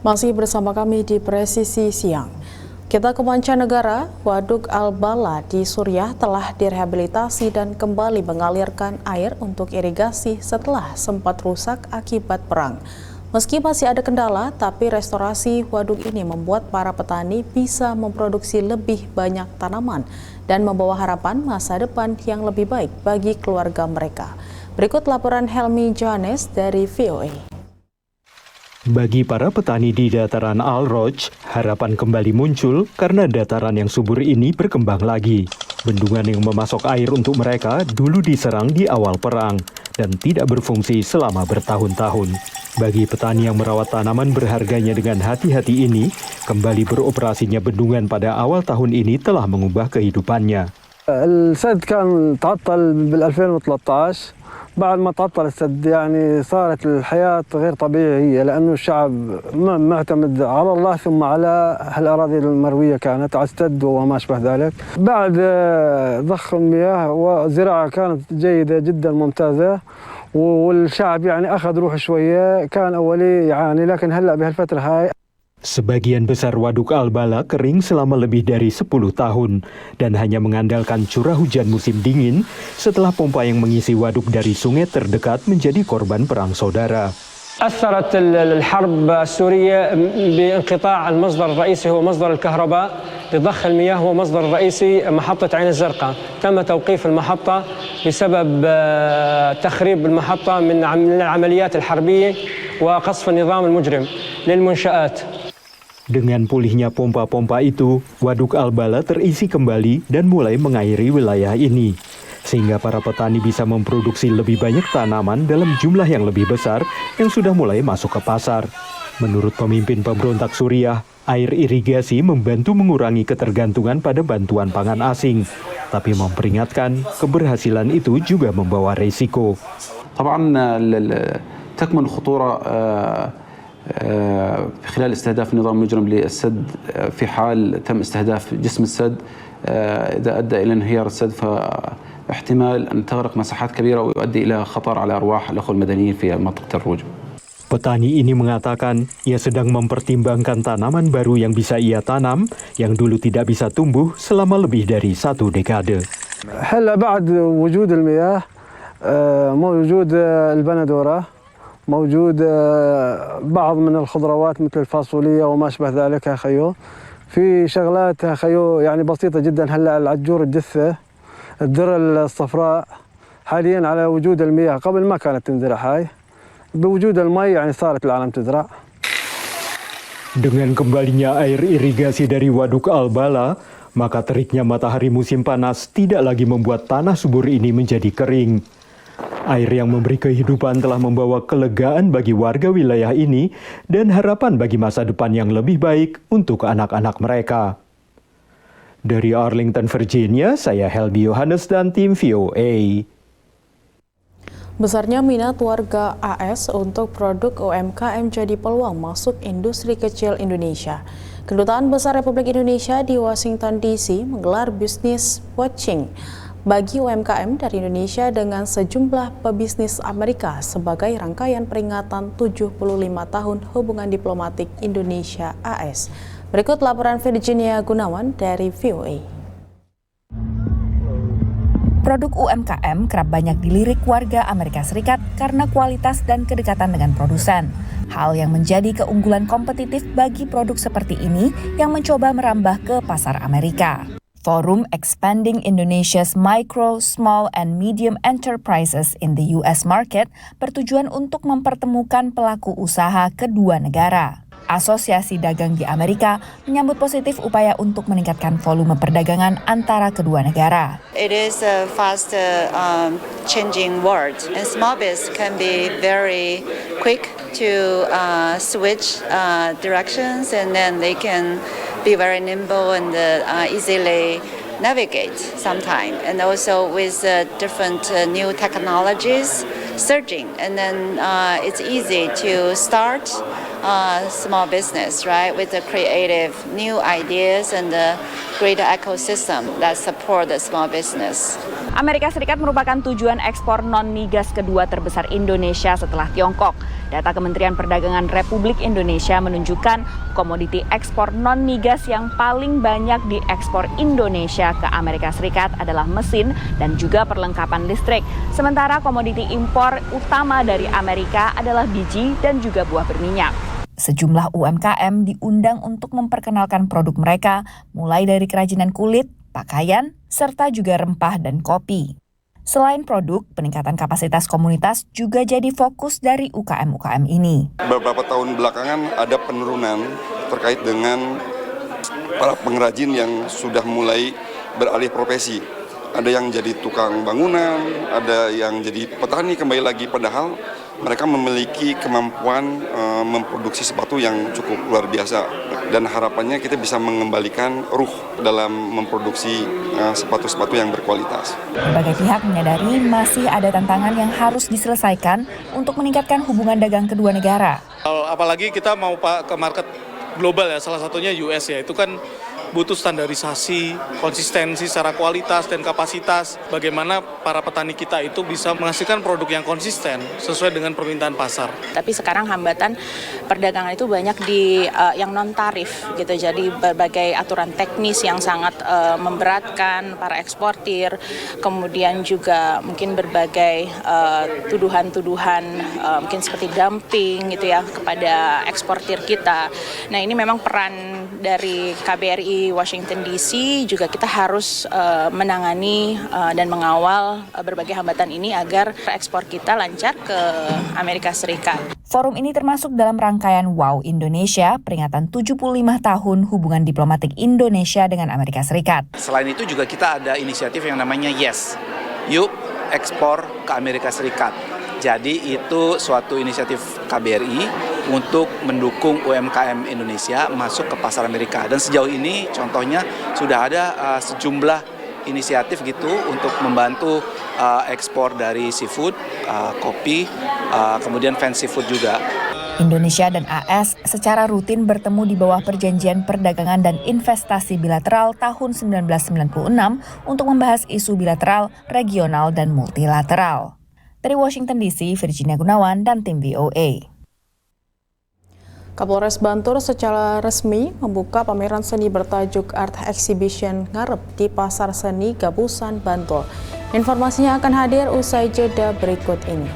Masih bersama kami di Presisi Siang. Kita ke mancanegara, Waduk Al-Bala di Suriah telah direhabilitasi dan kembali mengalirkan air untuk irigasi setelah sempat rusak akibat perang. Meski masih ada kendala, tapi restorasi waduk ini membuat para petani bisa memproduksi lebih banyak tanaman dan membawa harapan masa depan yang lebih baik bagi keluarga mereka. Berikut laporan Helmi Johannes dari VOA. Bagi para petani di dataran Al-Roj, harapan kembali muncul karena dataran yang subur ini berkembang lagi. Bendungan yang memasok air untuk mereka dulu diserang di awal perang dan tidak berfungsi selama bertahun-tahun. Bagi petani yang merawat tanaman berharganya dengan hati-hati ini, kembali beroperasinya bendungan pada awal tahun ini telah mengubah kehidupannya. السد كان تعطل بال2013 بعد ما تعطل السد يعني صارت الحياة غير طبيعية لأنه الشعب معتمد على الله ثم على الأراضي المروية كانت على السد وما أشبه ذلك. بعد ضخ المياه والزراعة كانت جيدة جدا ممتازة والشعب يعني أخذ روح شوية كان أولي يعاني لكن هلأ بهالفترة هاي. Sebagian besar waduk Al-Bala kering selama lebih dari 10 tahun dan hanya mengandalkan curah hujan musim dingin setelah pompa yang mengisi waduk dari sungai terdekat menjadi korban perang saudara. أثرت الحرب السورية بانقطاع المصدر الرئيسي هو مصدر الكهرباء لضخ المياه هو مصدر الرئيسي محطة عين الزرقاء. تم توقيف المحطة بسبب تخريب المحطة من العمليات الحربية وقصف النظام المجرم للمنشآت. Dengan pulihnya pompa-pompa itu, Waduk Al-Bala terisi kembali dan mulai mengairi wilayah ini. Sehingga para petani bisa memproduksi lebih banyak tanaman dalam jumlah yang lebih besar yang sudah mulai masuk ke pasar. Menurut pemimpin pemberontak Suriah, air irigasi membantu mengurangi ketergantungan pada bantuan pangan asing. Tapi memperingatkan, keberhasilan itu juga membawa resiko. طبعا تكمن خطورة خلال استهداف النظام المجرم للسد في حال تم استهداف جسم السد إذا أدى إلى انهيار السد فاحتمال أن تغرق مساحات كبيرة ويؤدي إلى خطر على أرواح الأخوة المدنيين في منطقة الروج. Petani ini mengatakan ia sedang mempertimbangkan tanaman baru yang bisa ia tanam yang dulu tidak bisa tumbuh selama lebih dari 1 dekade. هلا بعد وجود المياه موجود البندورة موجود بعض من الخضروات مثل الفاصوليا وما أشبه ذلك يا خيو. في شغلات يا خيو يعني بسيطة جدا هلا العجور الجثة الذرة الصفراء حاليا على وجود المياه قبل ما كانت تنزرع هاي بوجود المي يعني صارت العالم تزرع. Dengan kembalinya air irigasi dari Waduk Al-Bala, maka teriknya matahari musim panas tidak lagi membuat tanah subur ini menjadi kering. Air yang memberi kehidupan telah membawa kelegaan bagi warga wilayah ini dan harapan bagi masa depan yang lebih baik untuk anak-anak mereka. Dari Arlington, Virginia, saya Helmi Johannes dan tim VOA. Besarnya minat warga AS untuk produk UMKM jadi peluang masuk industri kecil Indonesia. Kedutaan Besar Republik Indonesia di Washington DC menggelar Business Watching bagi UMKM dari Indonesia dengan sejumlah pebisnis Amerika sebagai rangkaian peringatan 75 tahun hubungan diplomatik Indonesia-AS. Berikut laporan Virginia Gunawan dari VOA. Produk UMKM kerap banyak dilirik warga Amerika Serikat karena kualitas dan kedekatan dengan produsen. Hal yang menjadi keunggulan kompetitif bagi produk seperti ini yang mencoba merambah ke pasar Amerika. Forum Expanding Indonesia's Micro, Small, and Medium Enterprises in the U.S. Market bertujuan untuk mempertemukan pelaku usaha kedua negara. Asosiasi Dagang di Amerika menyambut positif upaya untuk meningkatkan volume perdagangan antara kedua negara. It is a fast changing world, and small biz can be very quick to switch directions, and then they can be very nimble and easily navigate sometime. And also with different new technologies surging, and then it's easy to start small business, right, with the creative new ideas and the greater ecosystem that support the small business. Amerika Serikat merupakan tujuan ekspor non-migas kedua terbesar Indonesia setelah Tiongkok. Data Kementerian Perdagangan Republik Indonesia menunjukkan komoditi ekspor non-migas yang paling banyak diekspor Indonesia ke Amerika Serikat adalah mesin dan juga perlengkapan listrik. Sementara komoditi impor utama dari Amerika adalah biji dan juga buah berminyak. Sejumlah UMKM diundang untuk memperkenalkan produk mereka, mulai dari kerajinan kulit, pakaian, serta juga rempah dan kopi. Selain produk, peningkatan kapasitas komunitas juga jadi fokus dari UKM-UKM ini. Beberapa tahun belakangan ada penurunan terkait dengan para pengrajin yang sudah mulai beralih profesi. Ada yang jadi tukang bangunan, ada yang jadi petani kembali lagi, padahal mereka memiliki kemampuan memproduksi sepatu yang cukup luar biasa. Dan harapannya kita bisa mengembalikan ruh dalam memproduksi sepatu-sepatu yang berkualitas. Berbagai pihak menyadari masih ada tantangan yang harus diselesaikan untuk meningkatkan hubungan dagang kedua negara. Apalagi kita mau ke market global ya, salah satunya US ya, itu kan butuh standarisasi, konsistensi secara kualitas dan kapasitas. Bagaimana para petani kita itu bisa menghasilkan produk yang konsisten sesuai dengan permintaan pasar. Tapi sekarang hambatan perdagangan itu banyak yang non tarif gitu. Jadi berbagai aturan teknis yang sangat memberatkan para eksportir. Kemudian juga mungkin berbagai tuduhan-tuduhan mungkin seperti dumping gitu ya kepada eksportir kita. Nah, ini memang peran dari KBRI Washington DC juga kita harus menangani dan mengawal berbagai hambatan ini agar ekspor kita lancar ke Amerika Serikat. Forum ini termasuk dalam rangkaian WOW Indonesia, peringatan 75 tahun hubungan diplomatik Indonesia dengan Amerika Serikat. Selain itu juga kita ada inisiatif yang namanya YES, Yuk Ekspor ke Amerika Serikat. Jadi itu suatu inisiatif KBRI untuk mendukung UMKM Indonesia masuk ke pasar Amerika. Dan sejauh ini contohnya sudah ada sejumlah inisiatif gitu untuk membantu ekspor dari seafood, kopi, kemudian fancy food juga. Indonesia dan AS secara rutin bertemu di bawah Perjanjian Perdagangan dan Investasi Bilateral tahun 1996 untuk membahas isu bilateral, regional, dan multilateral. Dari Washington DC, Virginia Gunawan dan tim VOA. Kapolres Bantul secara resmi membuka pameran seni bertajuk Art Exhibition Ngarep di Pasar Seni Gabusan, Bantul. Informasinya akan hadir usai jeda berikut ini.